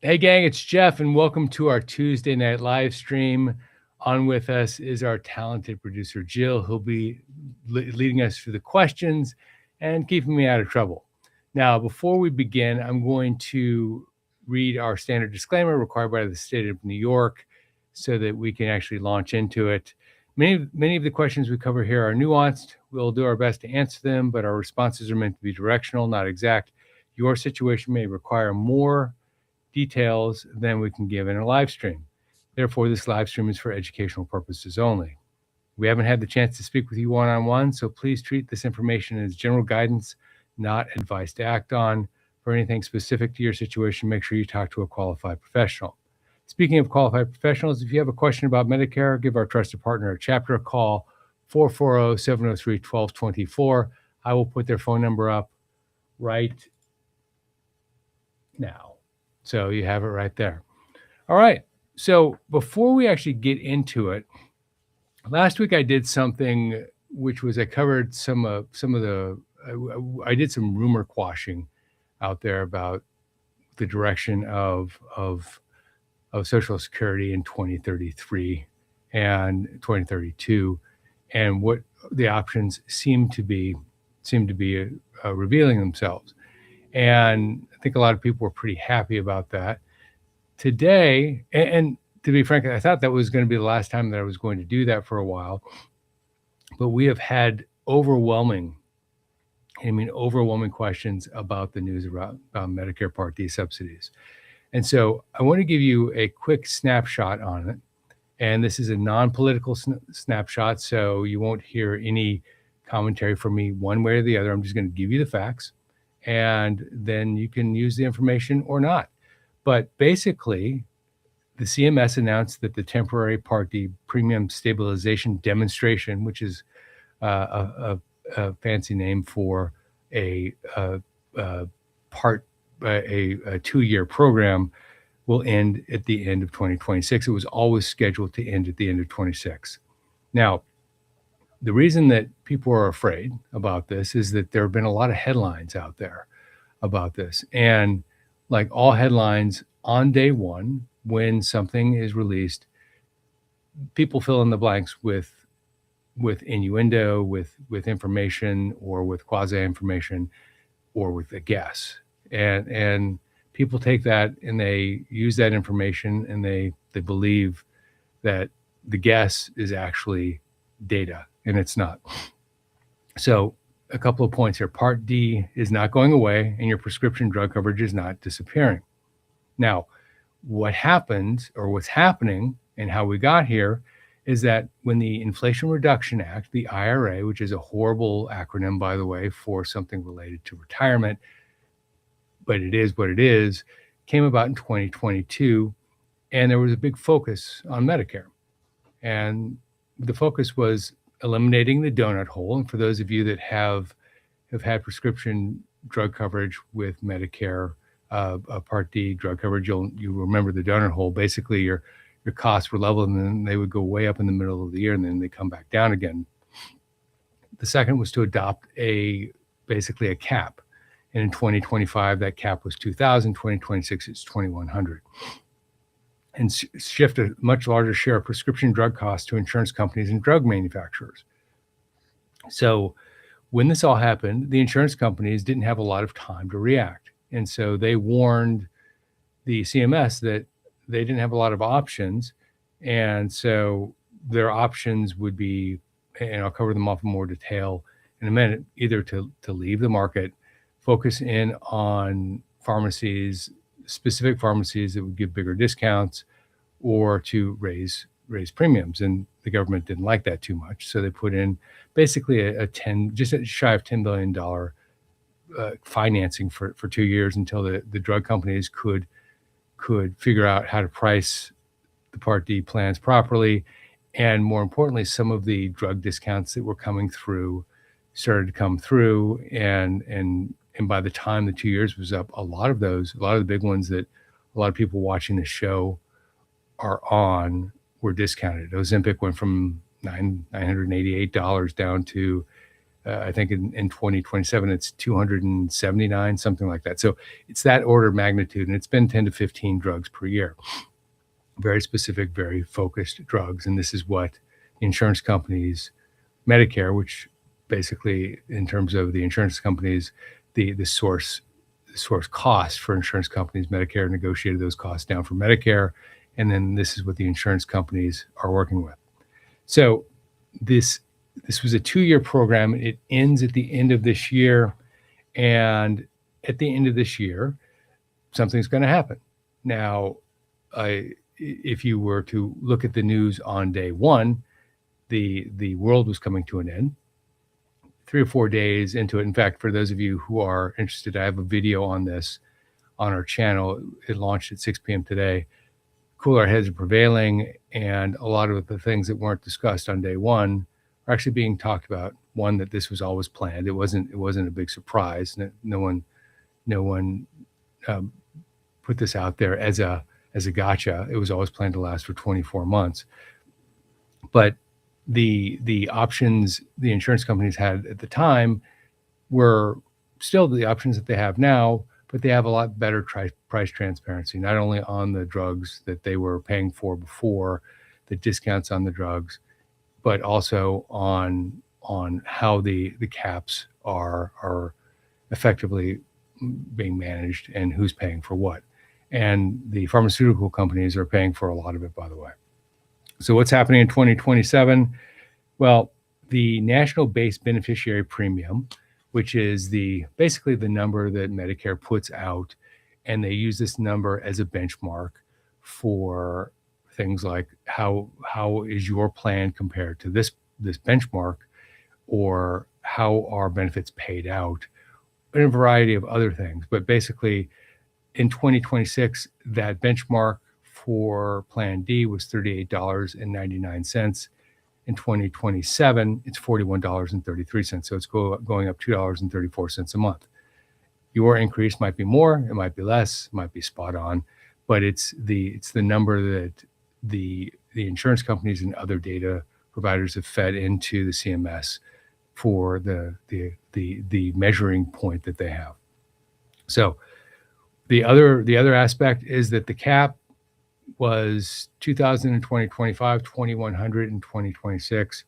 Hey, gang, it's Jeff, and welcome to our Tuesday night live stream. On with us is our talented producer, Jill, who'll be leading us through the questions and keeping me out of trouble. Now, before we begin, I'm going to read our standard disclaimer required by the state of New York so that we can actually launch into it. Many of the questions we cover here are nuanced. We'll do our best to answer them, but our responses are meant to be directional, not exact. Your situation may require more details than we can give in a live stream. Therefore, this live stream is for educational purposes only. We haven't had the chance to speak with you one-on-one, so please treat this information as general guidance, not advice to act on. For anything specific to your situation, make sure you talk to a qualified professional. Speaking of qualified professionals, if you have a question about Medicare, give our trusted partner at Chapter a call, 440-703-1224. I will put their phone number up right now. So you have it right there. All right. So before we actually get into it, last week I did something which was I covered I did some rumor quashing out there about the direction of Social Security in 2033 and 2032, and what the options seem to be revealing themselves. And I think a lot of people were pretty happy about that. Today, and to be frank, I thought that was going to be the last time that I was going to do that for a while. But we have had overwhelming questions about the news about Medicare Part D subsidies. And so I want to give you a quick snapshot on it. And this is a non-political snapshot, so you won't hear any commentary from me one way or the other. I'm just going to give you the facts, and then you can use the information or not. But basically, the CMS announced that the temporary Part D premium stabilization demonstration, which is a fancy name for a 2-year program, will end at the end of 2026. It was always scheduled to end at the end of 26. Now, the reason that people are afraid about this is that there have been a lot of headlines out there about this. And like all headlines, on day one, when something is released, people fill in the blanks with innuendo, with information, or with quasi-information, or with a guess. And people take that and they use that information and they believe that the guess is actually data, and it's not. So a couple of points here. Part D is not going away, and your prescription drug coverage is not disappearing. Now, what happened, or what's happening, and how we got here, is that when the Inflation Reduction Act, the IRA, which is a horrible acronym, by the way, for something related to retirement, but it is what it is, came about in 2022, and there was a big focus on Medicare. And the focus was eliminating the donut hole. And for those of you that have had prescription drug coverage with Medicare Part D drug coverage, you remember the donut hole. Basically, your costs were level, and then they would go way up in the middle of the year, and then they come back down again. The second was to adopt basically a cap. And in 2025, that cap was $2,000. 2026, it's $2,100. And shift a much larger share of prescription drug costs to insurance companies and drug manufacturers. So when this all happened, the insurance companies didn't have a lot of time to react. And so they warned the CMS that they didn't have a lot of options. And so their options would be, and I'll cover them off in more detail in a minute, either to leave the market, focus in on pharmacies, specific pharmacies that would give bigger discounts, or to raise premiums. And the government didn't like that too much. So they put in basically just shy of $10 billion financing for 2 years until the drug companies could figure out how to price the Part D plans properly. And more importantly, some of the drug discounts that were coming through started to come through. And by the time the 2 years was up, a lot of the big ones that a lot of people watching the show are on were discounted. Ozempic went from $988 down to I think in 2027, it's 279, something like that. So it's that order of magnitude, and it's been 10 to 15 drugs per year. Very specific, very focused drugs. And this is what insurance companies, Medicare, which basically in terms of the insurance companies, the source cost for insurance companies, Medicare negotiated those costs down for Medicare. And then this is what the insurance companies are working with. So this was a 2-year program. It ends at the end of this year. And at the end of this year, something's going to happen. Now, if you were to look at the news on day one, the world was coming to an end. 3 or 4 days into it. In fact, for those of you who are interested, I have a video on this on our channel. It launched at 6 p.m. today. Cooler heads are prevailing, and a lot of the things that weren't discussed on day one are actually being talked about. One, that this was always planned. It wasn't a big surprise. No one put this out there as a gotcha. It was always planned to last for 24 months. But the options the insurance companies had at the time were still the options that they have now, but they have a lot better price transparency, not only on the drugs that they were paying for before, the discounts on the drugs, but also on how the caps are effectively being managed and who's paying for what. And the pharmaceutical companies are paying for a lot of it, by the way. So what's happening in 2027? Well, the national base beneficiary premium, which is basically the number that Medicare puts out, and they use this number as a benchmark for things like how is your plan compared to this benchmark, or how are benefits paid out, and a variety of other things. But basically, in 2026, that benchmark for Plan D was $38.99. In 2027, it's $41.33. So it's going up $2.34 a month. Your increase might be more, it might be less, it might be spot on, but it's the number that the insurance companies and other data providers have fed into the CMS for the measuring point that they have. So the other aspect is that the cap was $2,000 in 2025, $2,100 in 2026,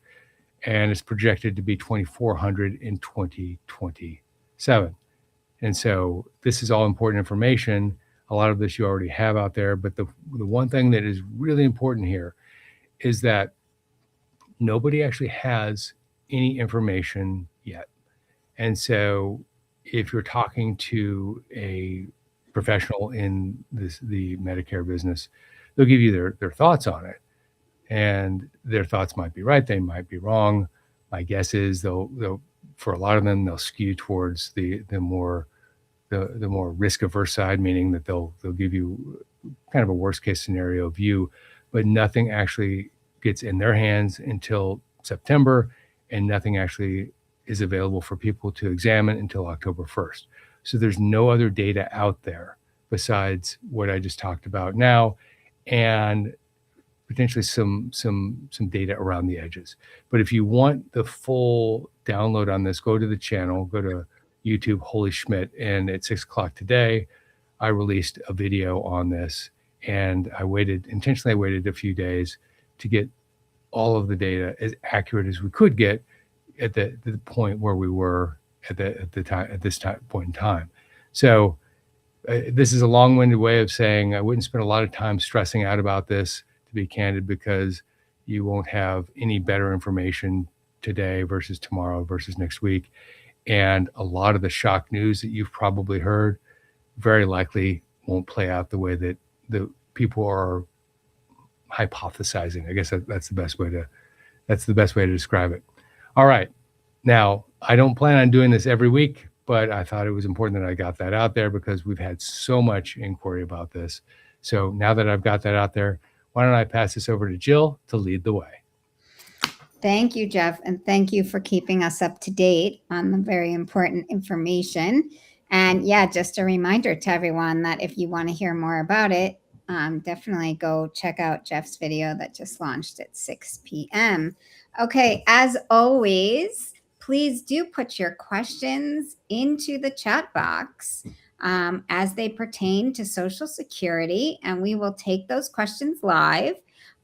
and it's projected to be $2,400 in 2027. And so this is all important information. A lot of this you already have out there, but the one thing that is really important here is that nobody actually has any information yet. And so if you're talking to a professional in the Medicare business, they'll give you their thoughts on it, and their thoughts might be right, they might be wrong. My guess is they'll for a lot of them, they'll skew towards the more risk averse side, meaning that they'll give you kind of a worst case scenario view, but nothing actually gets in their hands until September, and nothing actually is available for people to examine until October 1st. So there's no other data out there besides what I just talked about now, and potentially some data around the edges. But if you want the full download on this, go to the channel, go to YouTube, Holy Schmidt, and at 6 o'clock today, I released a video on this, and I intentionally waited a few days to get all of the data as accurate as we could get at the point where we were at this point in time. So this is a long-winded way of saying I wouldn't spend a lot of time stressing out about this, to be candid, because you won't have any better information today versus tomorrow versus next week. And a lot of the shock news that you've probably heard very likely won't play out the way that the people are hypothesizing. I guess that's the best way to describe it. All right. Now, I don't plan on doing this every week, but I thought it was important that I got that out there because we've had so much inquiry about this. So now that I've got that out there, why don't I pass this over to Jill to lead the way? Thank you, Jeff, and thank you for keeping us up to date on the very important information. And yeah, just a reminder to everyone that if you want to hear more about it, definitely go check out Jeff's video that just launched at 6 p.m. Okay, as always, please do put your questions into the chat box as they pertain to Social Security, and we will take those questions live.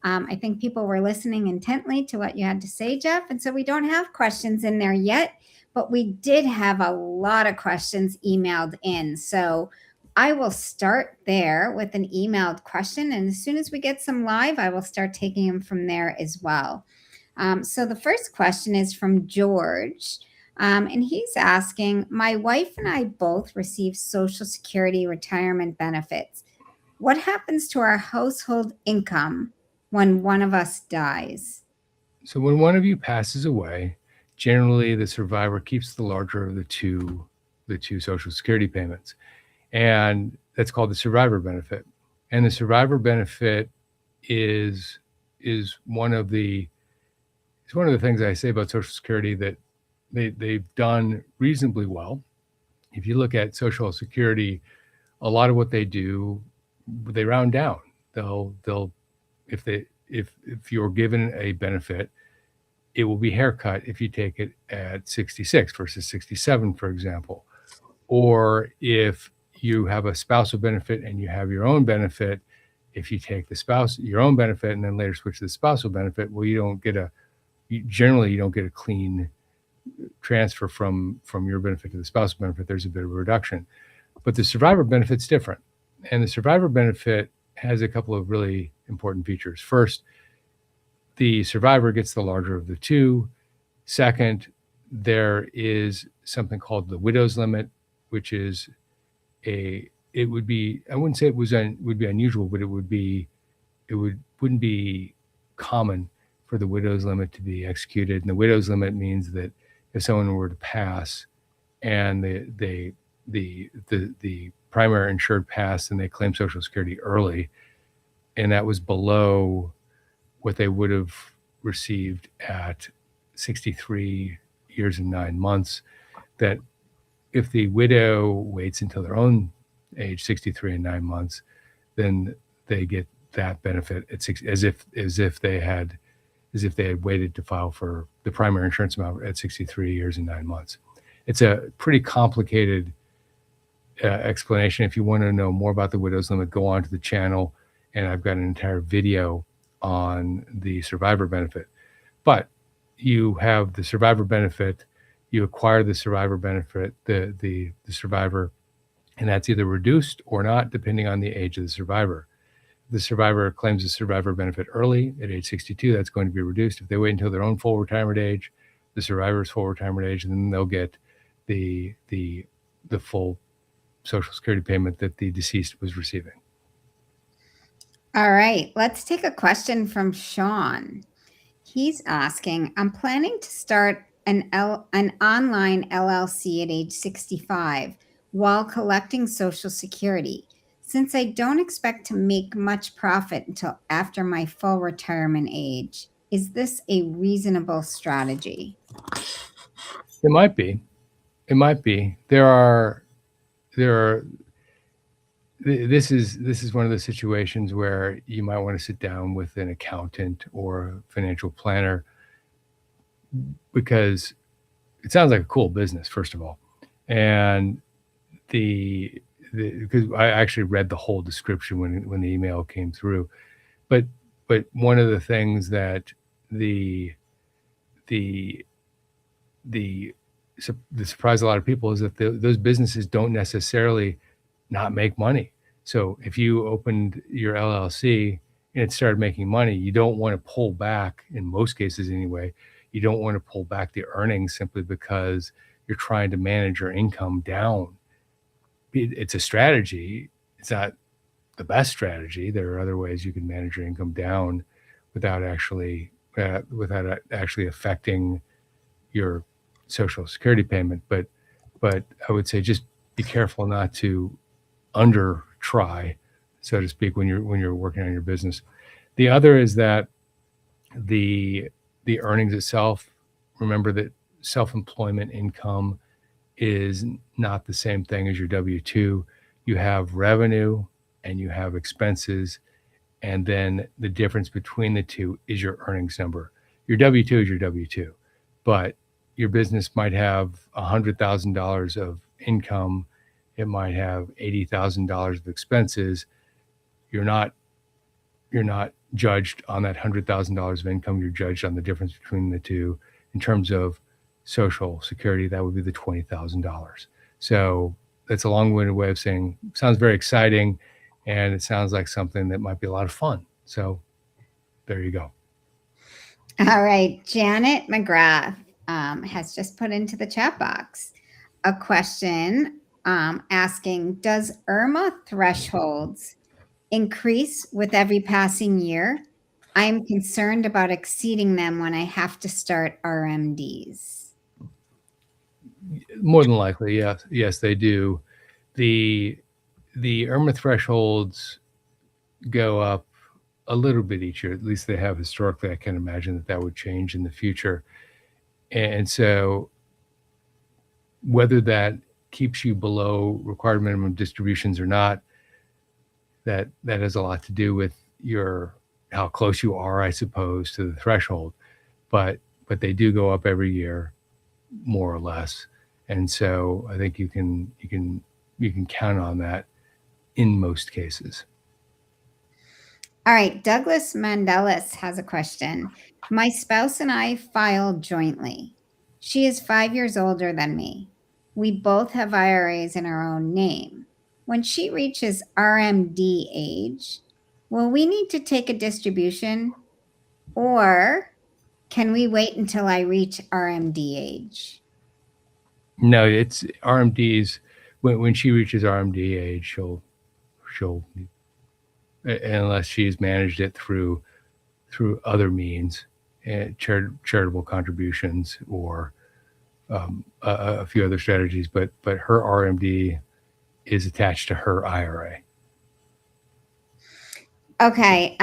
I think people were listening intently to what you had to say, Jeff, and so we don't have questions in there yet, but we did have a lot of questions emailed in. So I will start there with an emailed question, and as soon as we get some live, I will start taking them from there as well. So the first question is from George, and he's asking, my wife and I both receive Social Security retirement benefits. What happens to our household income when one of us dies? So when one of you passes away, generally the survivor keeps the larger of the two Social Security payments. And that's called the survivor benefit. And the survivor benefit is one of the things I say about Social Security that they've done reasonably well. If you look at Social Security, a lot of what they do, they round down. They'll if you're given a benefit, it will be haircut if you take it at 66 versus 67, for example. Or if you have a spousal benefit and you have your own benefit, if you take your own benefit and then later switch to the spousal benefit, well, you don't get a clean transfer from your benefit to the spousal benefit. There's a bit of a reduction. But the survivor benefit's different. And the survivor benefit has a couple of really important features. First, the survivor gets the larger of the two. Second, there is something called the widow's limit, which is I wouldn't say it would be unusual, but it wouldn't be common for the widow's limit to be executed. And the widow's limit means that if someone were to pass and the primary insured passed and they claim Social Security early, and that was below what they would have received at 63 years and 9 months, that if the widow waits until their own age, 63 and 9 months, then they get that benefit as if they had waited to file for the primary insurance amount at 63 years and 9 months. It's a pretty complicated explanation. If you want to know more about the widow's limit, go on to the channel, and I've got an entire video on the survivor benefit. But you have the survivor benefit, you acquire the survivor benefit, the survivor, and that's either reduced or not, depending on the age of the survivor. If the survivor claims the survivor benefit early at age 62, that's going to be reduced. If they wait until their own full retirement age, the survivor's full retirement age, and then they'll get the full Social Security payment that the deceased was receiving. All right, let's take a question from Sean. He's asking, I'm planning to start an online LLC at age 65 while collecting Social Security. Since I don't expect to make much profit until after my full retirement age, is this a reasonable strategy? It might be. This is one of those situations where you might want to sit down with an accountant or a financial planner, because it sounds like a cool business, first of all. And because I actually read the whole description when the email came through, but one of the things that the surprise a lot of people is that those businesses don't necessarily not make money. So if you opened your LLC and it started making money, you don't want to pull back, in most cases anyway, you don't want to pull back the earnings simply because you're trying to manage your income down. It's a strategy. It's not the best strategy. There are other ways you can manage your income down without actually affecting your Social Security payment. But I would say just be careful not to under try, so to speak, when you're working on your business. The other is that the earnings itself, remember that self-employment income is not the same thing as your W-2. You have revenue and you have expenses, and then the difference between the two is your earnings number. Your W-2 is your W-2, but your business might have $100,000 of income. It might have $80,000 of expenses. You're not judged on that $100,000 of income. You're judged on the difference between the two. In terms of Social Security, that would be the $20,000. So that's a long-winded way of saying, sounds very exciting, and it sounds like something that might be a lot of fun. So there you go. All right. Janet McGrath has just put into the chat box a question asking, does IRMA thresholds increase with every passing year? I'm concerned about exceeding them when I have to start RMDs. More than likely, yes. Yes, they do. The IRMA thresholds go up a little bit each year. At least they have historically. I can't imagine that would change in the future. And so whether that keeps you below required minimum distributions or not, that has a lot to do with how close you are, I suppose, to the threshold. But they do go up every year, more or less. And so I think you can count on that in most cases. All right. Douglas Mandelis has a question. My spouse and I filed jointly. She is 5 years older than me. We both have IRAs in our own name. When she reaches RMD age, will we need to take a distribution, or can we wait until I reach RMD age? No, it's RMDs. When she reaches RMD age, she'll unless she's managed it through other means, charitable contributions or a few other strategies, but her RMD is attached to her IRA. Okay.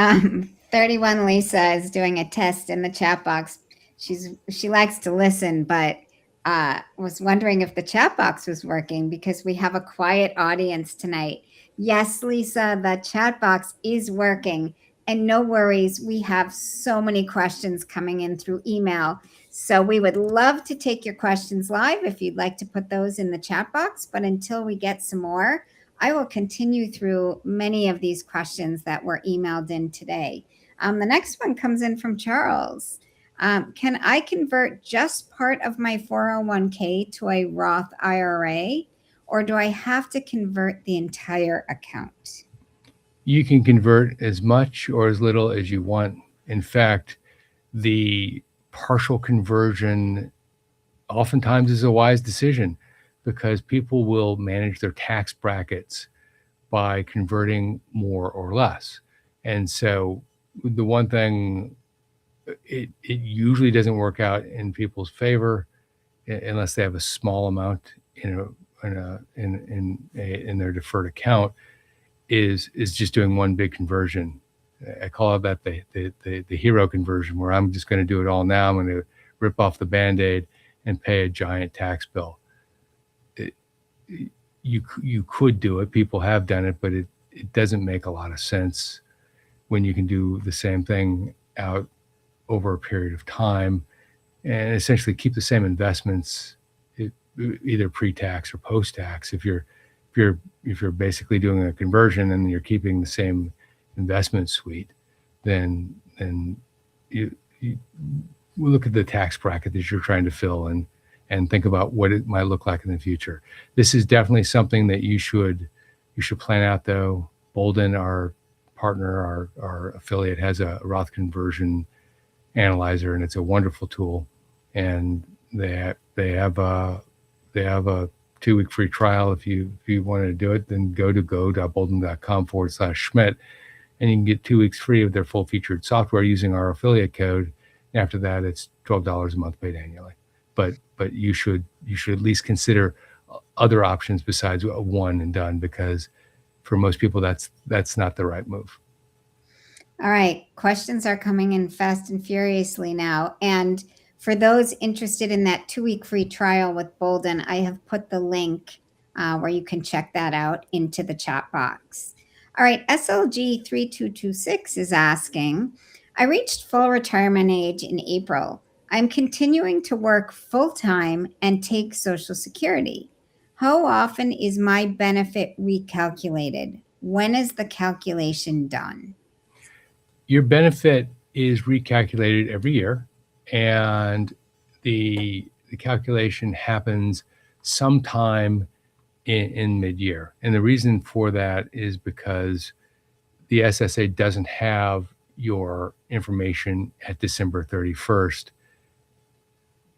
31 Lisa is doing a test in the chat box. She likes to listen, but was wondering if the chat box was working because we have a quiet audience tonight. Yes, Lisa, the chat box is working. And no worries, we have so many questions coming in through email. So we would love to take your questions live if you'd like to put those in the chat box. But until we get some more, I will continue through many of these questions that were emailed in today. The next one comes in from Charles. Can I convert just part of my 401k to a Roth IRA, or do I have to convert the entire account? You can convert as much or as little as you want. In fact, the partial conversion oftentimes is a wise decision because people will manage their tax brackets by converting more or less. And so the one thing, it usually doesn't work out in people's favor unless they have a small amount in their deferred account, is just doing one big conversion. I call that the hero conversion, where I'm just going to do it all now. I'm going to rip off the Band-Aid and pay a giant tax bill. You could do it. People have done it, but it doesn't make a lot of sense when you can do the same thing out over a period of time and essentially keep the same investments, either pre-tax or post-tax. If you're basically doing a conversion and you're keeping the same investment suite, then you look at the tax bracket that you're trying to fill and think about what it might look like in the future. This is definitely something that you should plan out, though. Bolden, our partner, our affiliate, has a Roth conversion analyzer, and it's a wonderful tool. And they have a 2-week free trial. If you want to do it, then go to go.bolden.com/Schmidt, and you can get 2 weeks free of their full featured software using our affiliate code. And after that, it's $12 a month paid annually. But you should at least consider other options besides a one and done, because for most people that's not the right move. All right, questions are coming in fast and furiously now. And for those interested in that 2-week free trial with Bolden, I have put the link where you can check that out into the chat box. All right, SLG 3226 is asking, I reached full retirement age in April, I'm continuing to work full-time and take Social Security. How often is my benefit recalculated? When is the calculation done? Your benefit is recalculated every year, and the calculation happens sometime in mid-year. And the reason for that is because the SSA doesn't have your information at December 31st.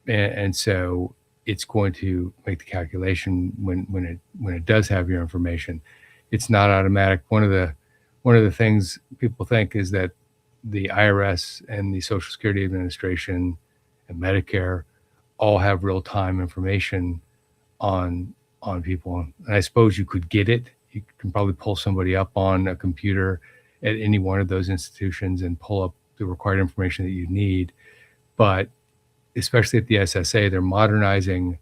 And so it's going to make the calculation when it does have your information. It's not automatic. One of the things people think is that the IRS and the Social Security Administration and Medicare all have real-time information on people. And I suppose you could get it. You can probably pull somebody up on a computer at any one of those institutions and pull up the required information that you need. But especially at the SSA, they're modernizing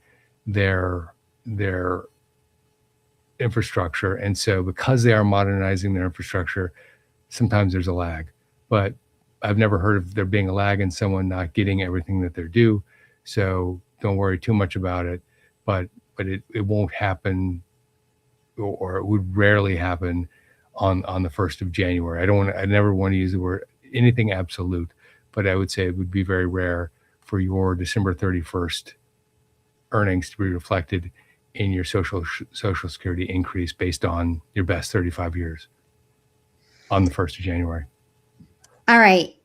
their infrastructure. And so because they are modernizing their infrastructure, sometimes there's a lag. But I've never heard of there being a lag in someone not getting everything that they're due. So don't worry too much about it. But it won't happen, or it would rarely happen on the 1st of January. I never want to use the word anything absolute, but I would say it would be very rare for your December 31st earnings to be reflected in your Social Security increase based on your best 35 years on the 1st of January. All right.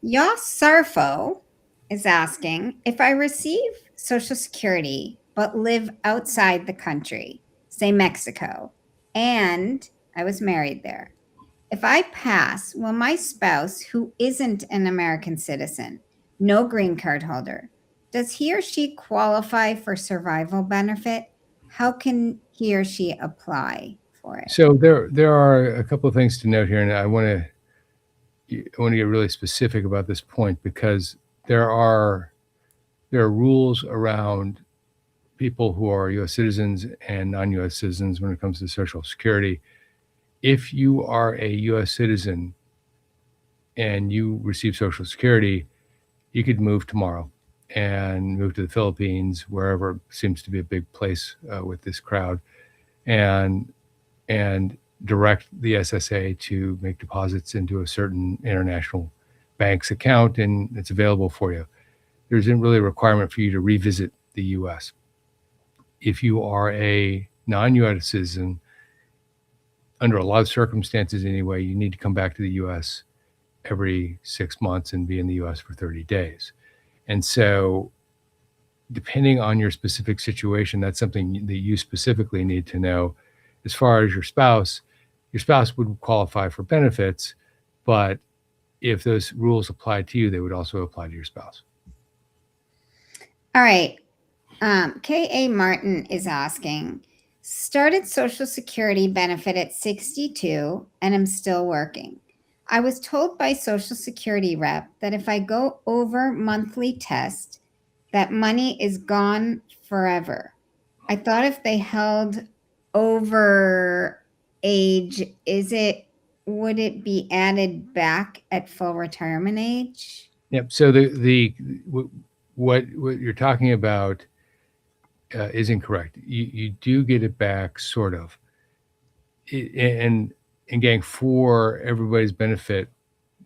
Sarfo is asking, if I receive Social Security but live outside the country, say Mexico, and I was married there, if I pass, will my spouse, who isn't an American citizen, no green card holder, does he or she qualify for survival benefit? How can he or she apply for it? So there are a couple of things to note here, and I want to get really specific about this point, because there are rules around people who are U.S. citizens and non-U.S. citizens when it comes to Social Security. If you are a U.S. citizen and you receive Social Security, you could move tomorrow and move to the Philippines, wherever seems to be a big place with this crowd, and direct the SSA to make deposits into a certain international bank's account, and it's available for you. There isn't really a requirement for you to revisit the U.S. If you are a non-U.S. citizen, under a lot of circumstances anyway, you need to come back to the U.S. every 6 months and be in the U.S. for 30 days. And so depending on your specific situation, that's something that you specifically need to know. As far as your spouse would qualify for benefits, but if those rules apply to you, they would also apply to your spouse. All right. K.A. Martin is asking, started Social Security benefit at 62 and I'm still working. I was told by Social Security rep that if I go over monthly test, that money is gone forever. I thought if they held over age, would it be added back at full retirement age? Yep. So what you're talking about is incorrect. You do get it back, sort of. And gang, for everybody's benefit,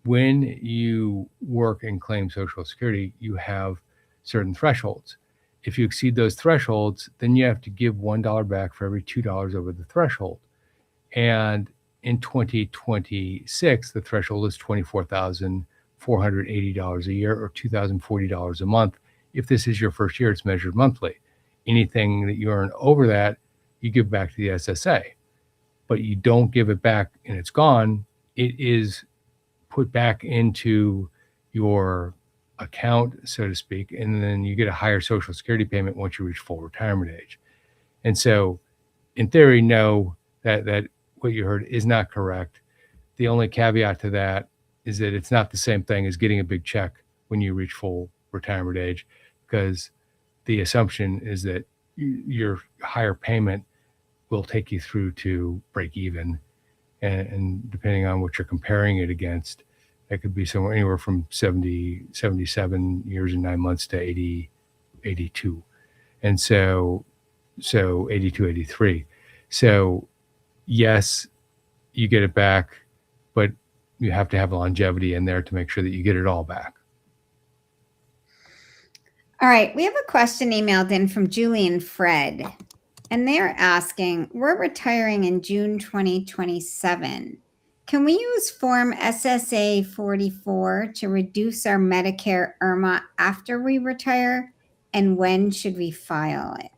when you work and claim Social Security, you have certain thresholds. If you exceed those thresholds, then you have to give $1 back for every $2 over the threshold. And in 2026, the threshold is $24,480 a year, or $2,040 a month. If this is your first year, it's measured monthly. Anything that you earn over that, you give back to the SSA. But you don't give it back and it's gone. It is put back into your account, so to speak, and then you get a higher Social Security payment once you reach full retirement age. And so, in theory, no, that what you heard is not correct. The only caveat to that is that it's not the same thing as getting a big check when you reach full retirement age, because the assumption is that your higher payment will take you through to break even. And depending on what you're comparing it against, It could be somewhere anywhere from 77 years and 9 months to 82. And so 82, 83. So yes, you get it back, but you have to have longevity in there to make sure that you get it all back. All right, we have a question emailed in from Julie and Fred, and they're asking, we're retiring in June 2027. Can we use Form SSA 44 to reduce our Medicare IRMA after we retire? And when should we file it?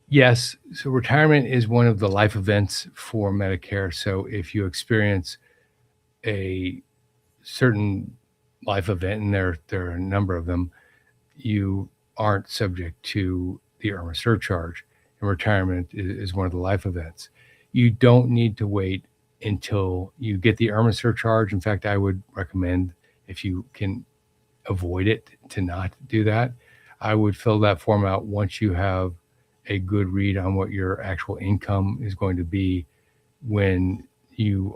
Yes. So retirement is one of the life events for Medicare. So if you experience a certain life event, and there are a number of them, you aren't subject to the IRMA surcharge. And retirement is one of the life events. You don't need to wait until you get the IRMA surcharge. In fact, I would recommend, if you can avoid it, to not do that. I would fill that form out once you have a good read on what your actual income is going to be when you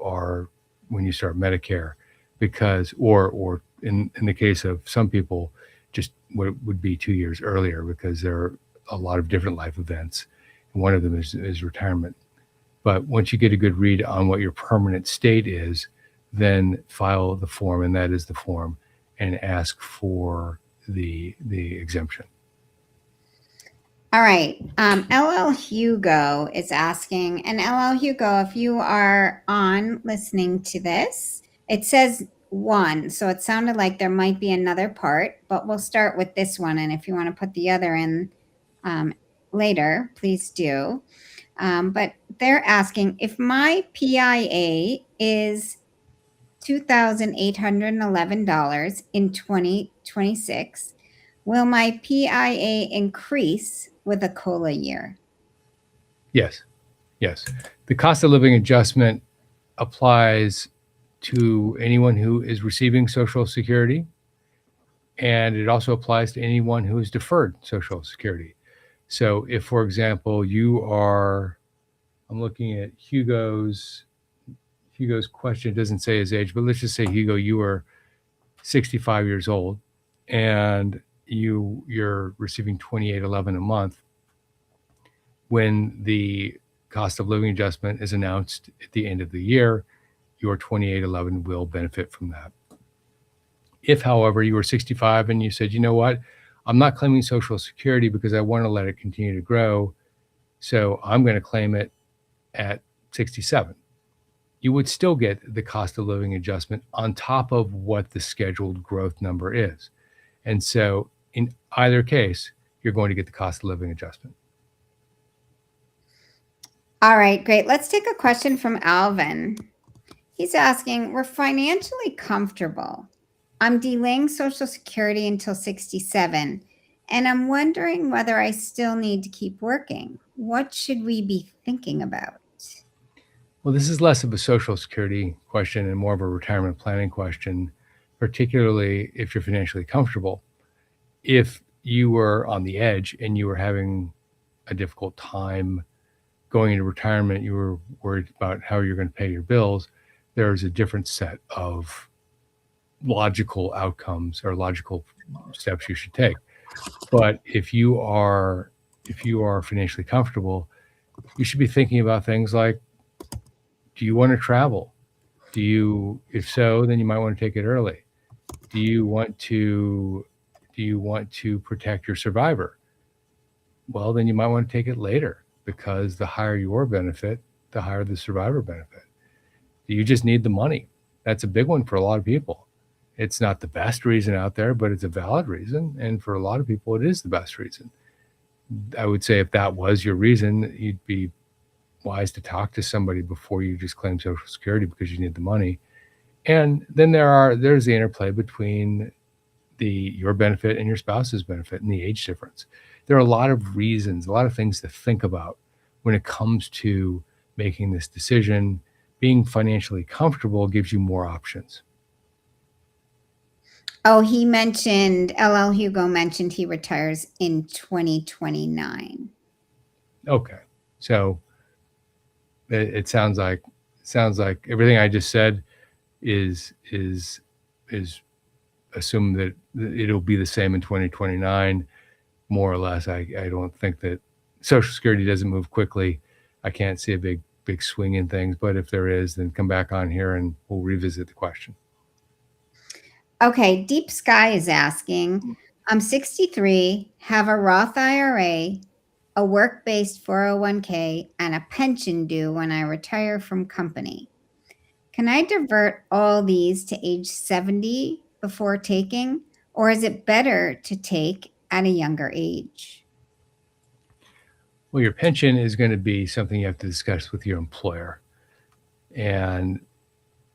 start Medicare, because or in the case of some people, just what would be 2 years earlier, because there are a lot of different life events, and one of them is retirement. But once you get a good read on what your permanent state is, then file the form, and that is the form, and ask for the exemption. All right. LL Hugo is asking, and LL Hugo, if you are on listening to this, it says 1, so it sounded like there might be another part, but we'll start with this one. And if you want to put the other in later, please do. But they're asking, if my PIA is $2,811 in 2026, will my PIA increase with a COLA year? Yes. The cost of living adjustment applies to anyone who is receiving Social Security, and it also applies to anyone who is deferred Social Security. So if, for example, I'm looking at Hugo's question. It doesn't say his age, but let's just say, Hugo, you are 65 years old and you're receiving $2,811 a month. When the cost of living adjustment is announced at the end of the year, your $2,811 will benefit from that. If, however, you were 65 and you said, you know what, I'm not claiming Social Security because I want to let it continue to grow, so I'm going to claim it at 67, you would still get the cost of living adjustment on top of what the scheduled growth number is. And so in either case, you're going to get the cost of living adjustment. All right, great. Let's take a question from Alvin. He's asking, we're financially comfortable. I'm delaying Social Security until 67, and I'm wondering whether I still need to keep working. What should we be thinking about? Well, this is less of a Social Security question and more of a retirement planning question, particularly if you're financially comfortable. If you were on the edge and you were having a difficult time going into retirement, you were worried about how you're going to pay your bills, there's a different set of logical outcomes or logical steps you should take. But if you are financially comfortable, you should be thinking about things like, do you want to travel? If so, then you might want to take it early. Do you want to protect your survivor? Well, then you might want to take it later, because the higher your benefit, the higher the survivor benefit. Do you just need the money? That's a big one for a lot of people. It's not the best reason out there, but it's a valid reason. And for a lot of people, it is the best reason. I would say if that was your reason, you'd be wise to talk to somebody before you just claim Social Security because you need the money. And then there's the interplay between your benefit and your spouse's benefit and the age difference. There are a lot of reasons, a lot of things to think about when it comes to making this decision. Being financially comfortable gives you more options. Oh, LL Hugo mentioned he retires in 2029. Okay. So it sounds like everything I just said is assume that it'll be the same in 2029, more or less. I don't think that Social Security doesn't move quickly. I can't see a big swing in things, but if there is, then come back on here and we'll revisit the question. Okay, Deep Sky is asking, I'm 63, have a Roth IRA, a work-based 401k, and a pension due when I retire from company. Can I divert all these to age 70 before taking, or is it better to take at a younger age? Well, your pension is going to be something you have to discuss with your employer. And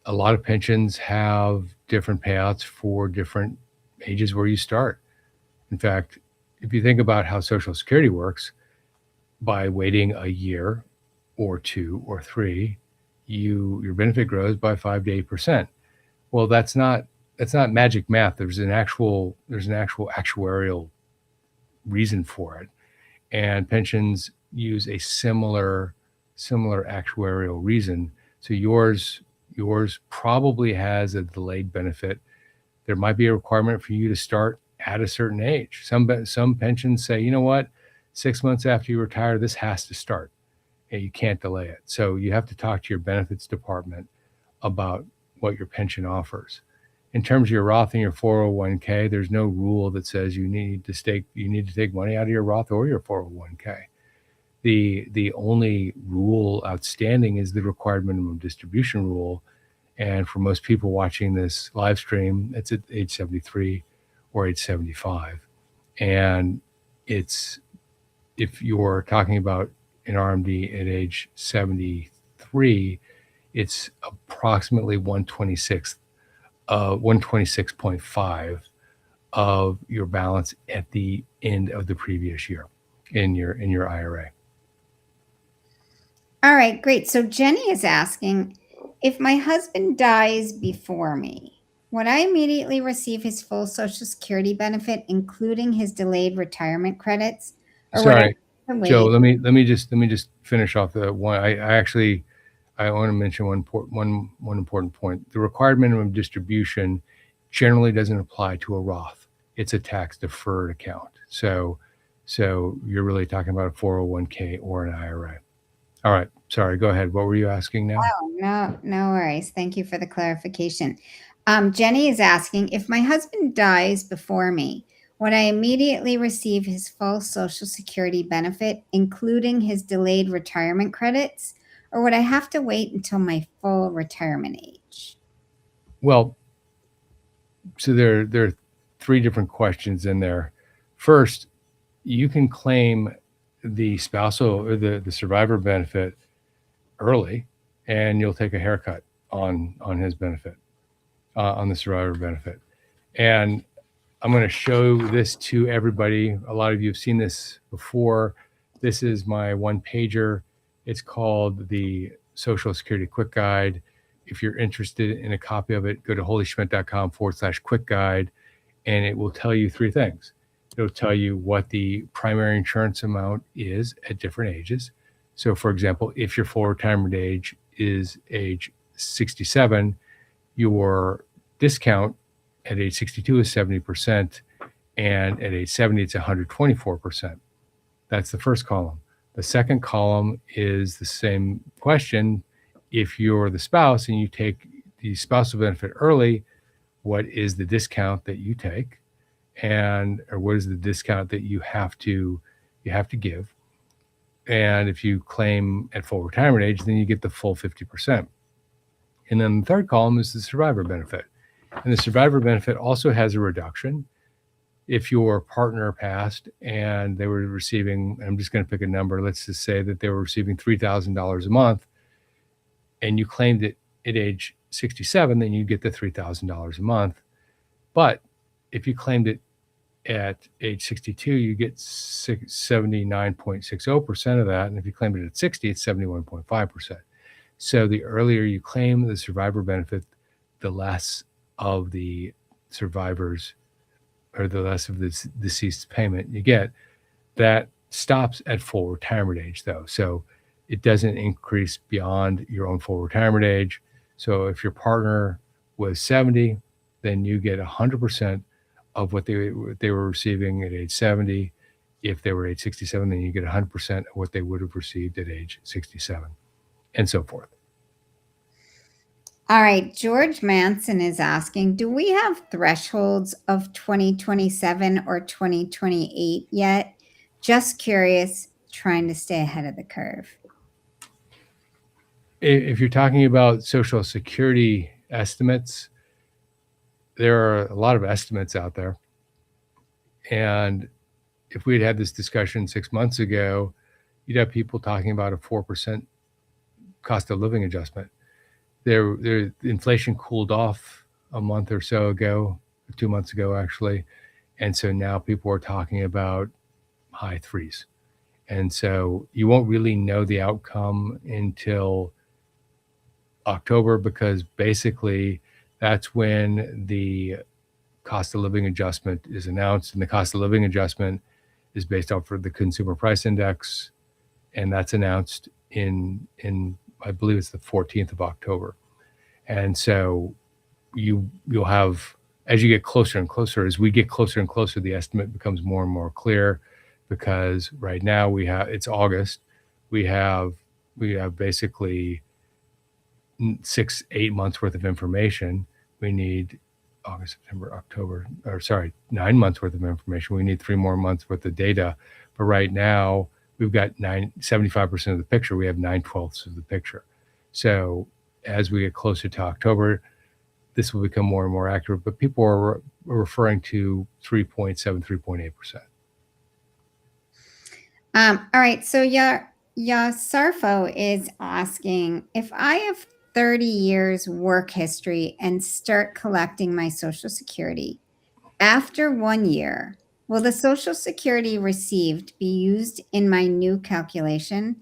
a lot of pensions have different payouts for different ages where you start. In fact, if you think about how Social Security works, by waiting a year or 2 or 3, your benefit grows by 5 to 8%. Well, that's not magic math. There's an actual actuarial reason for it, and pensions use a similar actuarial reason. So yours probably has a delayed benefit. There might be a requirement for you to start at a certain age. Some pensions say, you know what, 6 months after you retire, this has to start, and you can't delay it. So you have to talk to your benefits department about what your pension offers. In terms of your Roth and your 401k, there's no rule that says you need to take money out of your Roth or your 401k. The only rule outstanding is the required minimum distribution rule. And for most people watching this live stream, it's at age 73 or age 75. And it's, if you're talking about an RMD at age 73, it's approximately 126.5 of your balance at the end of the previous year in your IRA. All right, great. So Jenny is asking, if my husband dies before me, would I immediately receive his full Social Security benefit, including his delayed retirement credits? Or would I Sorry, have to wait? Joe, let me just finish off the one. I want to mention one important point. The required minimum distribution generally doesn't apply to a Roth. It's a tax deferred account. So you're really talking about a 401k or an IRA. All right. Sorry. Go ahead. What were you asking now? Oh, no worries. Thank you for the clarification. Jenny is asking, if my husband dies before me, would I immediately receive his full Social Security benefit, including his delayed retirement credits, or would I have to wait until my full retirement age? Well, so there are 3 different questions in there. First, you can claim the spousal or the survivor benefit early, and you'll take a haircut on his benefit, on the survivor benefit. And I'm going to show this to everybody. A lot of you have seen this before. This is my 1-pager. It's called the Social Security Quick Guide. If you're interested in a copy of it, go to holyschmidt.com/quick guide, and it will tell you 3 things. It'll tell you what the primary insurance amount is at different ages. So, for example, if your full retirement age is age 67, your discount at age 62 is 70%, and at age 70, it's 124%. That's the first column. The second column is the same question. If you're the spouse and you take the spousal benefit early, what is the discount that you take? Or what is the discount that you have to give? And if you claim at full retirement age, then you get the full 50%. And then the third column is the survivor benefit. And the survivor benefit also has a reduction. If your partner passed and they were receiving, I'm just going to pick a number, let's just say that they were receiving $3,000 a month, and you claimed it at age 67, then you get the $3,000 a month. But if you claimed it at age 62, you get 79.60% of that. And if you claim it at 60, it's 71.5%. So the earlier you claim the survivor benefit, the less of the survivors, or the less of the deceased payment you get. That stops at full retirement age, though. So it doesn't increase beyond your own full retirement age. So if your partner was 70, then you get 100% of what they were receiving at age 70. If they were age 67, then you get 100% of what they would have received at age 67, and so forth. All right. George Manson is asking, do we have thresholds of 2027 or 2028 yet? Just curious, trying to stay ahead of the curve. If you're talking about Social Security estimates, there are a lot of estimates out there. And if we had had this discussion 6 months ago, you'd have people talking about a 4% cost of living adjustment. Inflation cooled off a month or so ago, 2 months ago, actually. And so now people are talking about high threes. And so you won't really know the outcome until October, because basically that's when the cost of living adjustment is announced. And the cost of living adjustment is based off of the consumer price index. And that's announced in I believe it's the 14th of October. And so you'll have, as you get closer and closer, as we get closer and closer, the estimate becomes more and more clear, because right now it's August. We have basically 6-8 months worth of information. We need August, September, October, 9 months worth of information. We need 3 more months worth of data. But right now we've got 75% of the picture. We have 9/12 of the picture. So as we get closer to October, this will become more and more accurate, but people are referring to 3.7, 3.8%. All right. So Sarfo is asking, if I have 30 years work history and start collecting my Social Security, after 1 year, will the Social Security received be used in my new calculation?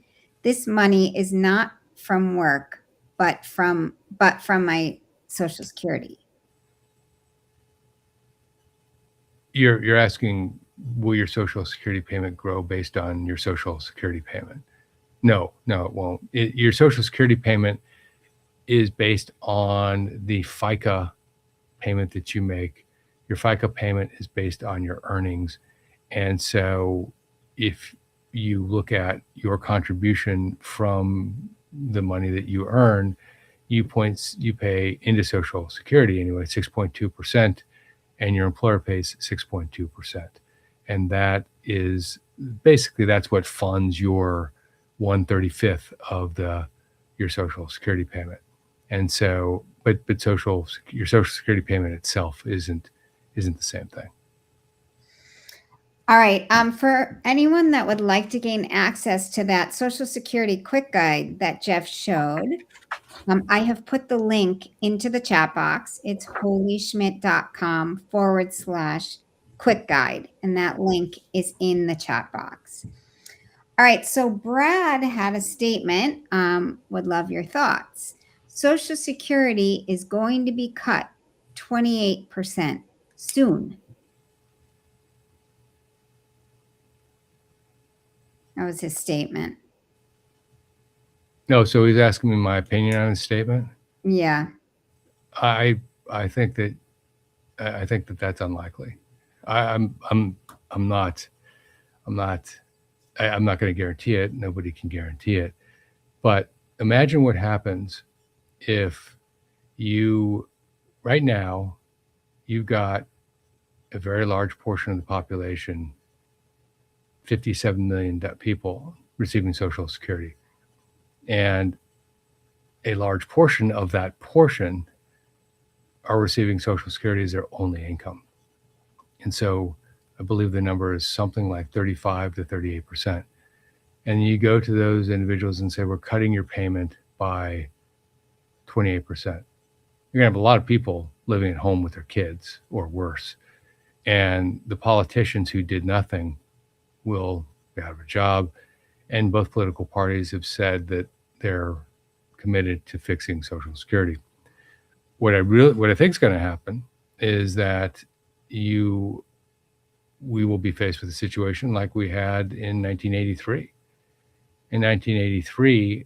This money is not from work, but from my Social Security. You're asking, will your Social Security payment grow based on your Social Security payment? No, it won't. Your Social Security payment is based on the FICA payment that you make. Your FICA payment is based on your earnings. And so if you look at your contribution from the money that you earn, you pay into Social Security anyway, 6.2%, and your employer pays 6.2%. And that is basically, that's what funds your 1/35th of your Social Security payment. And so, but your Social Security payment itself isn't the same thing. All right. For anyone that would like to gain access to that Social Security quick guide that Jeff showed, I have put the link into the chat box. It's holyschmidt.com/quick guide. And that link is in the chat box. All right. So Brad had a statement. Would love your thoughts. Social Security is going to be cut 28% soon. That was his statement. No, so he's asking me my opinion on his statement. Yeah. I think that that's unlikely. I'm not going to guarantee it. Nobody can guarantee it. But imagine what happens if right now, you've got a very large portion of the population, 57 million people receiving Social Security. And a large portion of that portion are receiving Social Security as their only income. And so I believe the number is something like 35 to 38%. And you go to those individuals and say, we're cutting your payment by 28%. You're going to have a lot of people living at home with their kids or worse. And the politicians who did nothing will be out of a job. And both political parties have said that they're committed to fixing Social Security. What I think is going to happen is that we will be faced with a situation like we had in 1983. In 1983,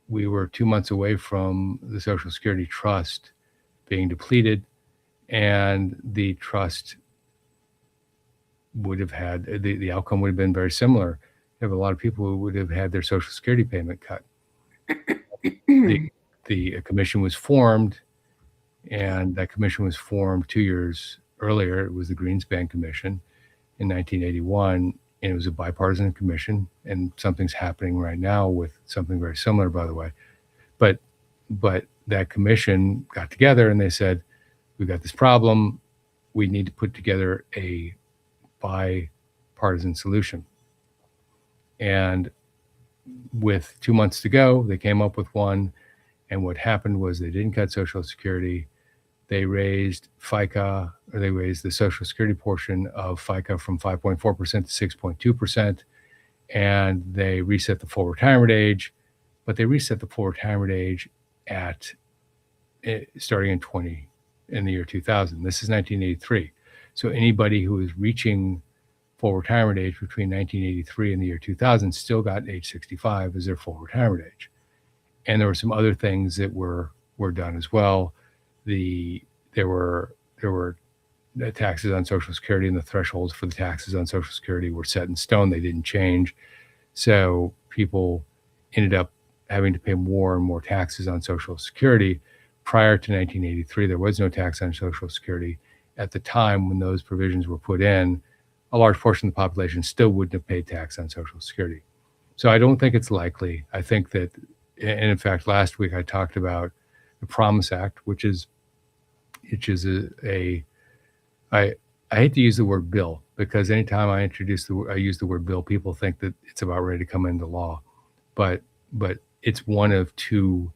we were 2 months away from the Social Security trust being depleted, and the trust would have had the outcome would have been very similar. You have a lot of people who would have had their Social Security payment cut. The commission was formed, and that commission was formed 2 years earlier. It was the Greenspan Commission in 1981, and it was a bipartisan commission. And something's happening right now with something very similar, by the way. But that commission got together and they said, we've got this problem. We need to put together a bipartisan solution. And with 2 months to go, they came up with one. And what happened was they didn't cut Social Security. They raised FICA, or they raised the Social Security portion of FICA from 5.4% to 6.2%. And they reset the full retirement age, but they reset the full retirement age at starting in the year 2000. This is 1983. So anybody who is reaching full retirement age between 1983 and the year 2000 still got age 65 as their full retirement age. And there were some other things that were done as well. There were the taxes on Social Security, and the thresholds for the taxes on Social Security were set in stone. They didn't change. So people ended up having to pay more and more taxes on Social Security. Prior to 1983, there was no tax on Social Security. At the time when those provisions were put in, a large portion of the population still wouldn't have paid tax on Social Security. So I don't think it's likely. I think that, and in fact, last week I talked about the Promise Act, which is I hate to use the word bill, because anytime I use the word bill, people think that it's about ready to come into law, but it's one of two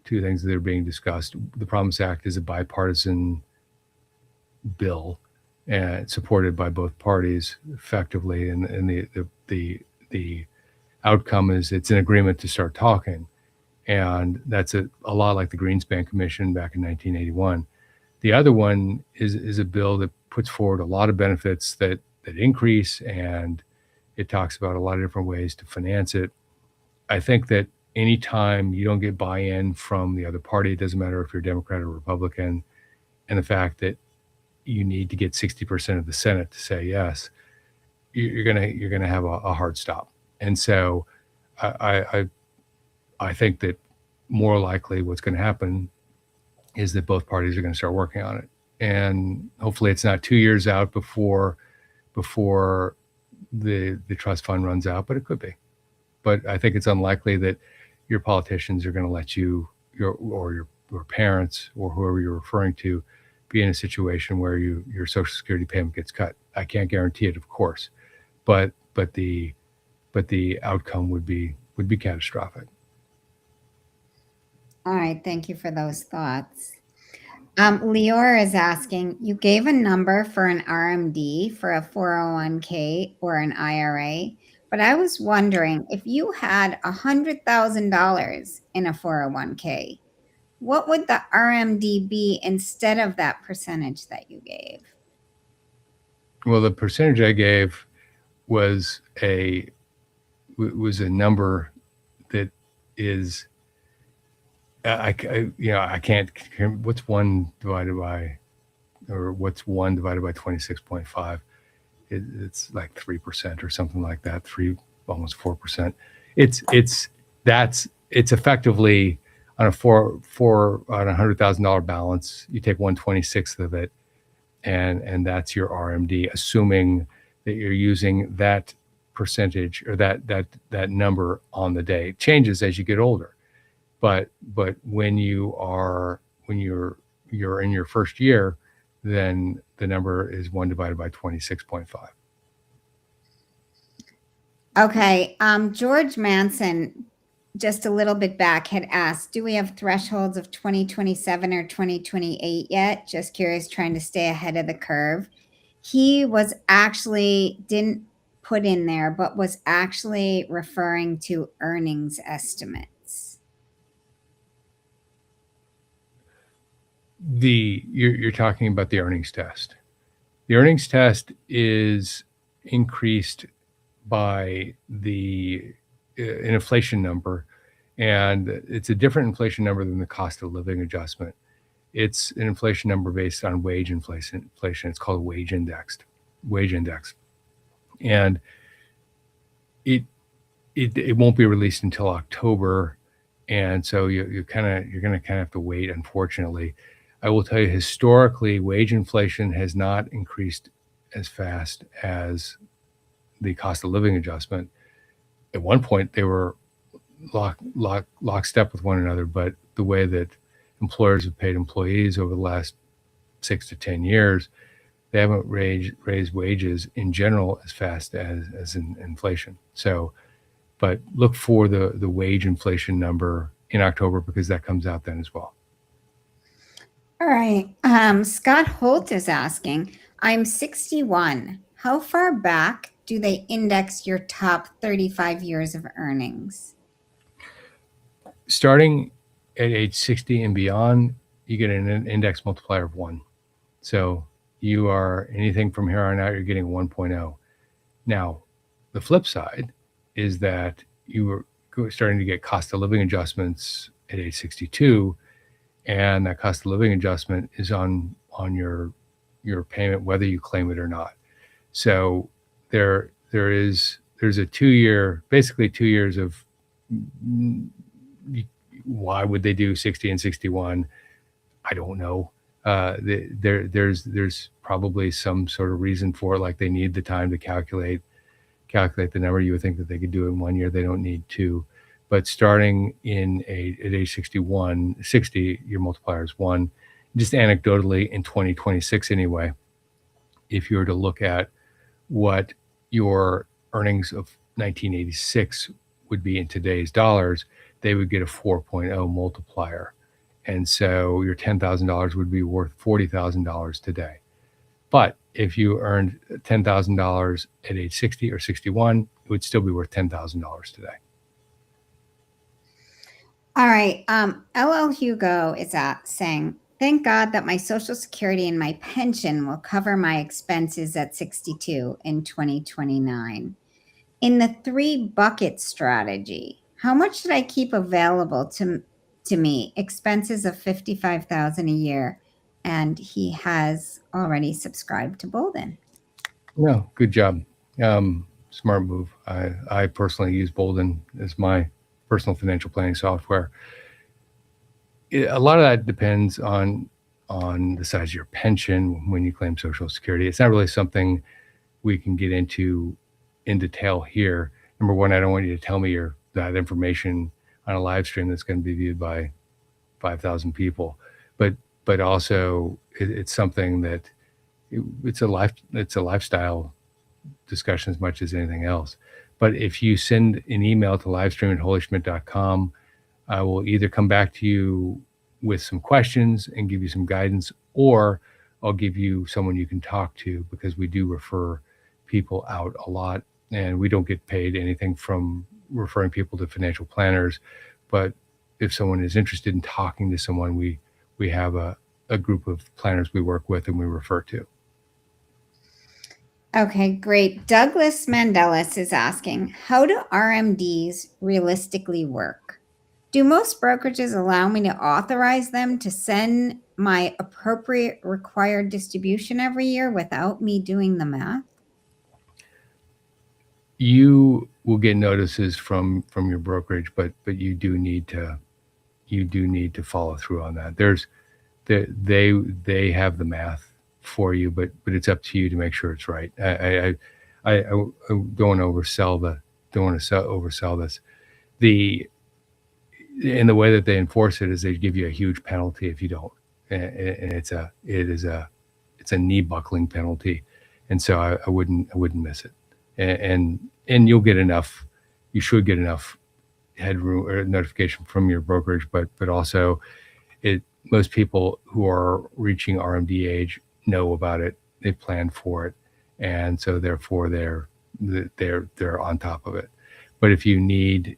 things that are being discussed. The Promise Act is a bipartisan bill and supported by both parties effectively, and the outcome is it's an agreement to start talking. And that's a lot like the Greenspan Commission back in 1981. The other one is a bill that puts forward a lot of benefits that increase, and it talks about a lot of different ways to finance it. I think that anytime you don't get buy-in from the other party, it doesn't matter if you're Democrat or Republican, and the fact that you need to get 60% of the Senate to say yes, you're gonna have a hard stop. And so I think that more likely what's going to happen is that both parties are going to start working on it. And hopefully it's not 2 years out before the trust fund runs out, but it could be. But I think it's unlikely that your politicians are going to let you, your parents or whoever you're referring to, be in a situation where your Social Security payment gets cut. I can't guarantee it, of course, but the outcome would be catastrophic. All right, thank you for those thoughts. Leora is asking, you gave a number for an RMD for a 401k or an IRA, but I was wondering if you had $100,000 in a 401k, what would the RMD be instead of that percentage that you gave? Well, the percentage I gave was a number that is, I can't, what's 1 divided by 26.5? It's like 3% or something like that, almost 4%. It's effectively on a $100,000 balance, you take 1/26 of it, and that's your RMD, assuming that you're using that percentage or that number on the day. It changes as you get older, but when you're in your first year, then the number is 1 divided by 26.5. Okay, George Manson, just a little bit back, had asked, do we have thresholds of 2027 or 2028 yet? Just curious, trying to stay ahead of the curve. He was actually, didn't put in there, but was actually referring to earnings estimates. You're talking about the earnings test. The earnings test is increased by an inflation number, and it's a different inflation number than the cost of living adjustment. It's an inflation number based on wage inflation. It's called wage index, and it won't be released until October, and so you're going to kind of have to wait. Unfortunately, I will tell you, historically, wage inflation has not increased as fast as the cost of living adjustment. At one point, they were lockstep with one another, but the way that employers have paid employees over the last 6 to 10 years, they haven't raised wages in general as fast as in inflation. So, but look for the wage inflation number in October, because that comes out then as well. All right. Scott Holt is asking, I'm 61. How far back do they index your top 35 years of earnings? Starting at age 60 and beyond, you get an index multiplier of 1. So you are anything from here on out, you're getting 1.0. Now, the flip side is that you are starting to get cost of living adjustments at age 62, and that cost of living adjustment is on your payment, whether you claim it or not. So there's a 2 year, basically 2 years of why would they do 60 and 61? I don't know. There's probably some sort of reason for it, like they need the time to calculate the number. You would think that they could do it in 1 year. They don't need to. But starting at age 60, your multiplier is 1. Just anecdotally, in 2026 anyway, if you were to look at what your earnings of 1986 would be in today's dollars, they would get a 4.0 multiplier. And so your $10,000 would be worth $40,000 today. But if you earned $10,000 at age 60 or 61, it would still be worth $10,000 today. All right. LL Hugo is saying, thank God that my Social Security and my pension will cover my expenses at 62 in 2029. In the 3-bucket strategy, how much should I keep available to me? Expenses of $55,000 a year, and he has already subscribed to Bolden. No, good job. Smart move. I personally use Bolden as my personal financial planning software. A lot of that depends on the size of your pension when you claim Social Security. It's not really something we can get into in detail here. Number one, I don't want you to tell me that information on a live stream that's going to be viewed by 5,000 people. But also it's something that it's a lifestyle discussion as much as anything else. But if you send an email to livestream@holyschmidt.com, I will either come back to you with some questions and give you some guidance, or I'll give you someone you can talk to, because we do refer people out a lot, and we don't get paid anything from referring people to financial planners. But if someone is interested in talking to someone, we have a group of planners we work with and we refer to. Okay, great. Douglas Mandelis is asking, how do RMDs realistically work? Do most brokerages allow me to authorize them to send my appropriate required distribution every year without me doing the math? You will get notices from your brokerage, but you do need to follow through on that. They have the math for you, but it's up to you to make sure it's right. I don't want to oversell this. And the way that they enforce it is they give you a huge penalty if you don't, and it's a knee buckling penalty, and so I wouldn't miss it, and you'll get enough. You should get enough headroom or notification from your brokerage, but also most people who are reaching RMD age know about it. They plan for it, and so therefore they're on top of it. But if you need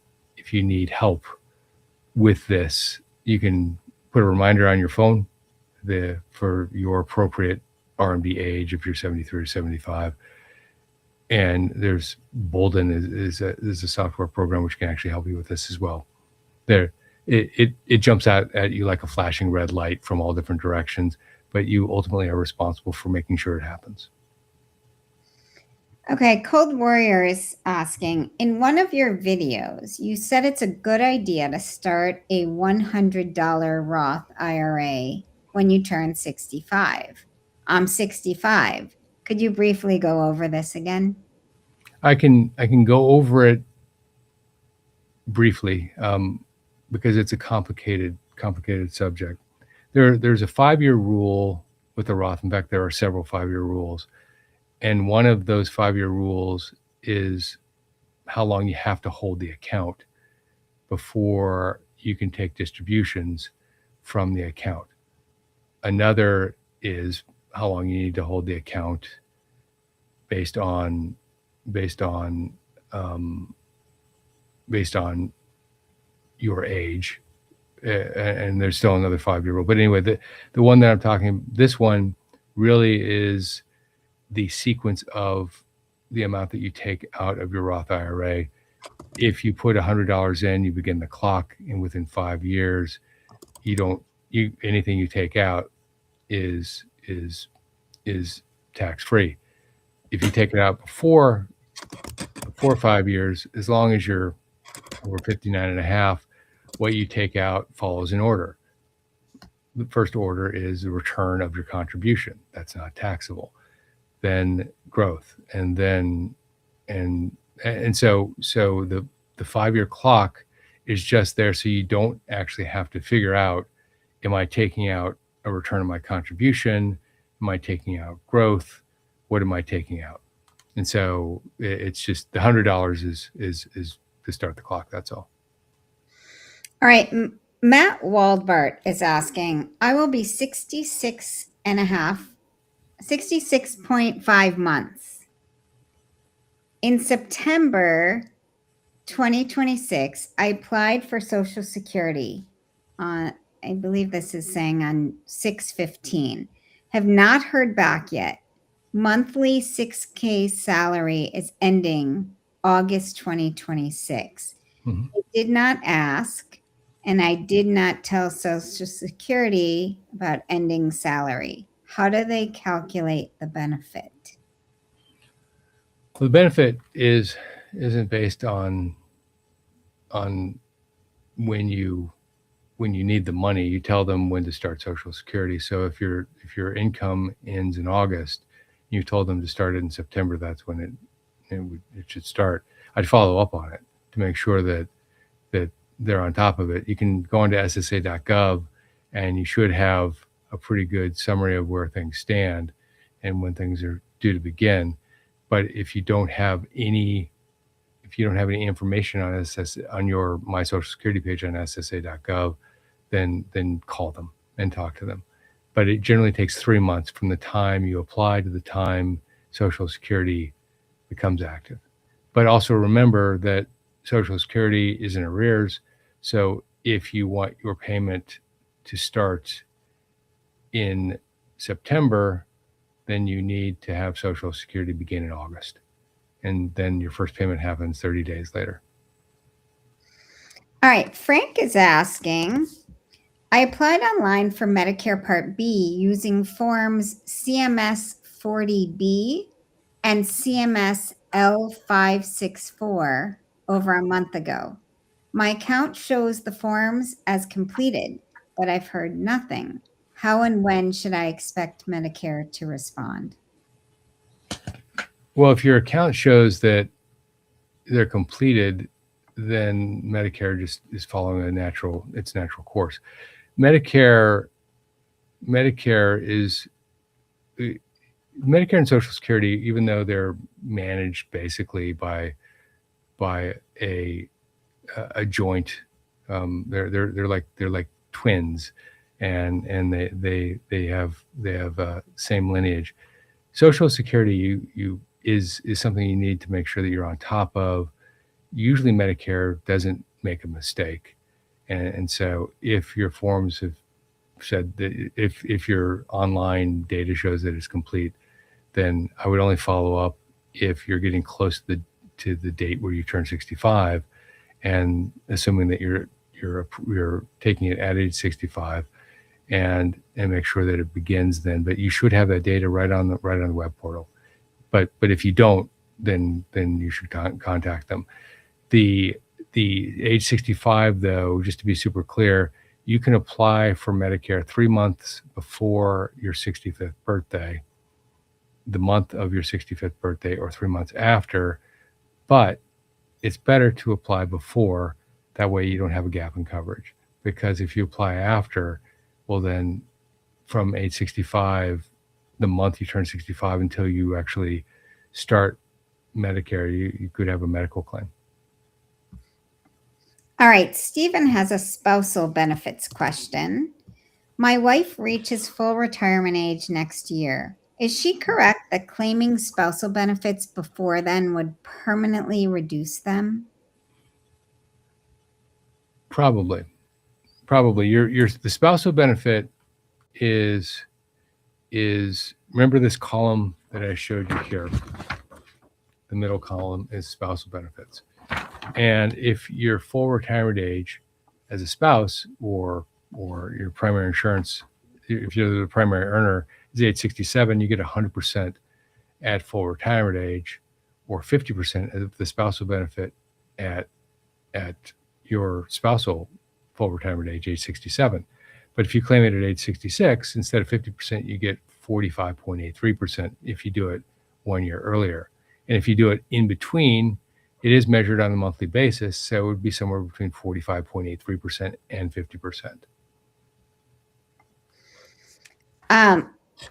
help with this, you can put a reminder on your phone for your appropriate RMD age if you're 73 or 75. And there's Bolden is a software program which can actually help you with this as well. it jumps out at you like a flashing red light from all different directions, but you ultimately are responsible for making sure it happens. Okay, Cold Warrior is asking, in one of your videos, you said it's a good idea to start a $100 Roth IRA when you turn 65. I'm 65. Could you briefly go over this again? I can go over it briefly because it's a complicated subject. There's a 5-year rule with the Roth. In fact, there are several 5-year rules, and one of those 5-year rules is how long you have to hold the account before you can take distributions from the account. Another is how long you need to hold the account based on your age, and there's still another 5-year rule. But anyway, the one that I'm talking, this one really is the sequence of the amount that you take out of your Roth IRA. If you put $100 in, you begin the clock, and within 5 years, anything you take out is tax free. If you take it out before 5 years, as long as you're over 59 and a half, what you take out follows in order. The first order is the return of your contribution. That's not taxable. Then growth, and so the 5-year clock is just there, so you don't actually have to figure out, am I taking out a return of my contribution? Am I taking out growth? What am I taking out? And so it's just the $100 is to start the clock. That's all. All right. Matt Waldbart is asking, I will be 66.5 months. In September 2026, I applied for Social Security. I believe this is saying on 6/15. Have not heard back yet. Monthly 6K salary is ending August 2026. Mm-hmm. I did not ask, and I did not tell Social Security about ending salary. How do they calculate the benefit? Well, the benefit isn't based on when you need the money. You tell them when to start Social Security. So if your income ends in August, you told them to start it in September, that's when it should start. I'd follow up on it to make sure that they're on top of it. You can go onto SSA.gov, and you should have a pretty good summary of where things stand and when things are due to begin. But if you don't have any information on your My Social Security page on SSA.gov, then call them and talk to them. But it generally takes 3 months from the time you apply to the time Social Security becomes active. But also remember that Social Security is in arrears. So if you want your payment to start in September, then you need to have Social Security begin in August. And then your first payment happens 30 days later. All right. Frank is asking, I applied online for Medicare Part B using forms CMS 40B and CMS L564 over a month ago. My account shows the forms as completed, but I've heard nothing. How and when should I expect Medicare to respond? Well, if your account shows that they're completed, then Medicare just is following its natural course. Medicare and Social Security, even though they're managed basically by a joint, they're like twins, and they have same lineage. Social Security is something you need to make sure that you're on top of. Usually Medicare doesn't make a mistake, and so if your forms have said that, if your online data shows that it's complete, then I would only follow up if you're getting close to the date where you turn 65, and assuming that your you're taking it at age 65, and make sure that it begins then. But you should have that data right on the web portal. But if you don't, then you should contact them. The age 65, though, just to be super clear, you can apply for Medicare 3 months before your 65th birthday, the month of your 65th birthday, or 3 months after. But it's better to apply before. That way you don't have a gap in coverage. Because if you apply after, well, then from age 65, the month you turn 65 until you actually start Medicare, you could have a medical claim. All right, Stephen has a spousal benefits question. My wife reaches full retirement age next year. Is she correct that claiming spousal benefits before then would permanently reduce them? Probably. The spousal benefit is remember this column that I showed you here. The middle column is spousal benefits. And if your full retirement age as a spouse or your primary insurance, if you're the primary earner, is age 67, you get 100% at full retirement age, or 50% of the spousal benefit at your spousal full retirement age 67. But if you claim it at age 66, instead of 50%, you get 45.83% if you do it 1 year earlier. And if you do it in between, it is measured on a monthly basis, so it would be somewhere between 45.83% and 50%.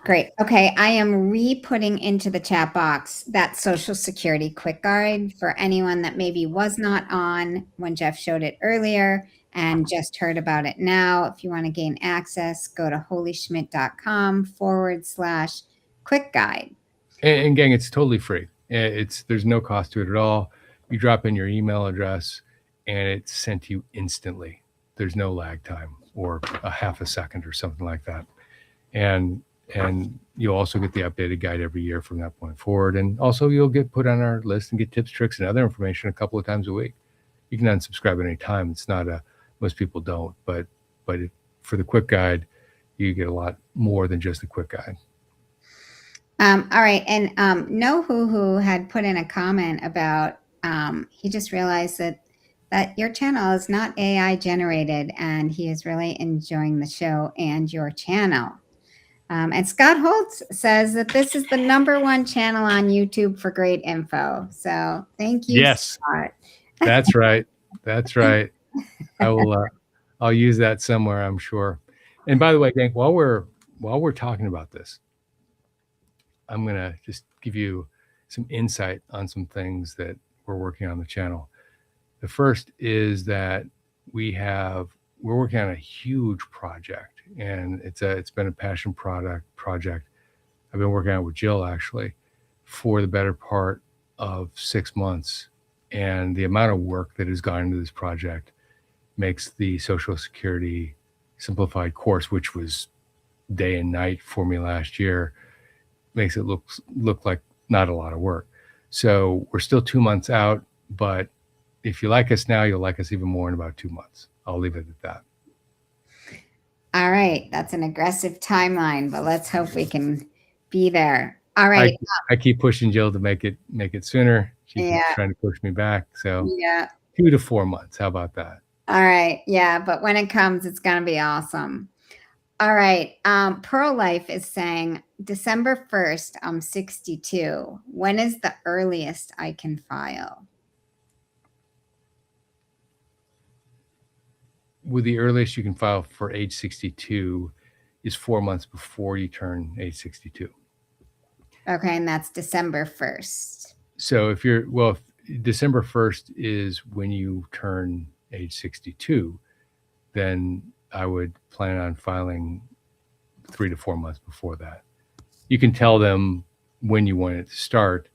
Great. Okay, I am re-putting into the chat box that Social Security quick guide for anyone that maybe was not on when Jeff showed it earlier and just heard about it now. If you want to gain access, go to holyschmidt.com/quick guide. And gang, it's totally free. There's no cost to it at all. You drop in your email address and it's sent to you instantly. There's no lag time or a half a second or something like that. And you'll also get the updated guide every year from that point forward. And also you'll get put on our list and get tips, tricks, and other information a couple of times a week. You can unsubscribe at any time. It's not most people don't, but for the quick guide, you get a lot more than just the quick guide. All right. And No Who had put in a comment about he just realized that your channel is not AI generated, and he is really enjoying the show and your channel. And Scott Holtz says that this is the #1 channel on YouTube for great info. So thank you, yes, Scott. That's right. That's right. I'll use that somewhere, I'm sure. And by the way, gang, while we're talking about this, I'm gonna just give you some insight on some things that we're working on the channel. The first is that we're working on a huge project, and it's been a passion project. I've been working on it with Jill actually for the better part of 6 months, and the amount of work that has gone into this project makes the Social Security Simplified course, which was day and night for me last year, makes it look like not a lot of work. So we're still 2 months out, but if you like us now, you'll like us even more in about 2 months. I'll leave it at that. All right. That's an aggressive timeline, but let's hope we can be there. All right. I keep pushing Jill to make it sooner. She's trying to push me back. So 2 to 4 months. How about that? All right. Yeah. But when it comes, it's going to be awesome. All right. Pearl Life is saying December 1st, I'm 62. When is the earliest I can file? With the earliest you can file for age 62 is 4 months before you turn age 62. Okay. And that's December 1st. So if December 1st is when you turn age 62, then I would plan on filing 3 to 4 months before that. You can tell them when you want it to start,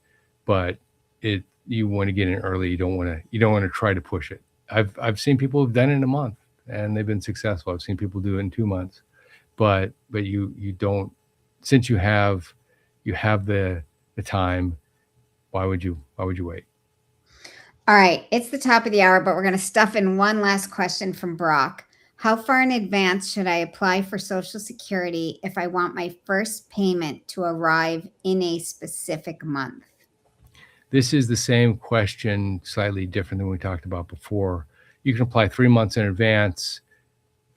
but you want to get in early. You don't want to try to push it. I've seen people who've done it in a month and they've been successful. I've seen people do it in 2 months, but you don't, since you have the time, why would you wait? All right, it's the top of the hour, but we're going to stuff in one last question from Brock. How far in advance should I apply for Social Security if I want my first payment to arrive in a specific month? This is the same question, slightly different than we talked about before. You can apply 3 months in advance.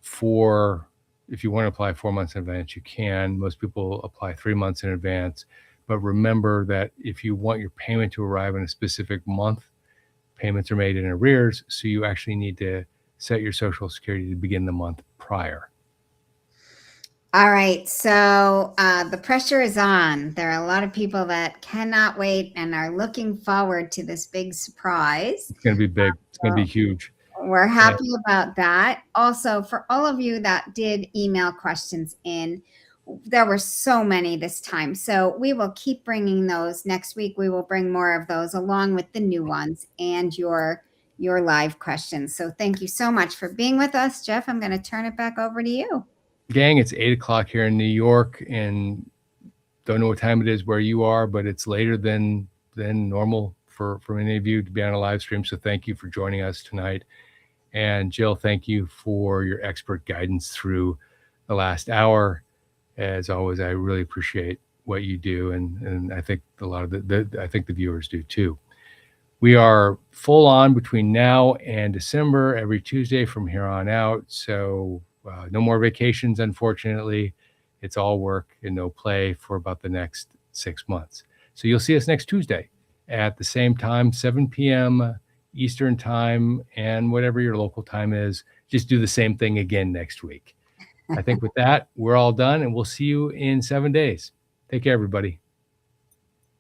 If you want to apply 4 months in advance, you can. Most people apply 3 months in advance. But remember that if you want your payment to arrive in a specific month, payments are made in arrears. So you actually need to set your Social Security to begin the month prior. All right, so the pressure is on. There are a lot of people that cannot wait and are looking forward to this big surprise. It's going to be big. It's going to be huge. We're happy about that. Also, for all of you that did email questions in, there were so many this time. So we will keep bringing those. Next week, we will bring more of those along with the new ones and your live questions. So thank you so much for being with us. Jeff, I'm going to turn it back over to you. Gang, it's 8 o'clock here in New York, and don't know what time it is where you are, but it's later than normal for many of you to be on a live stream. So thank you for joining us tonight. And Jill, thank you for your expert guidance through the last hour. As always, I really appreciate what you do, and I think a lot of I think the viewers do too. We are full on between now and December every Tuesday from here on out. So no more vacations, unfortunately. It's all work and no play for about the next 6 months. So you'll see us next Tuesday at the same time, 7 p.m. Eastern time, and whatever your local time is. Just do the same thing again next week. I think with that, we're all done, and we'll see you in 7 days. Take care, everybody.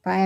Bye, everybody.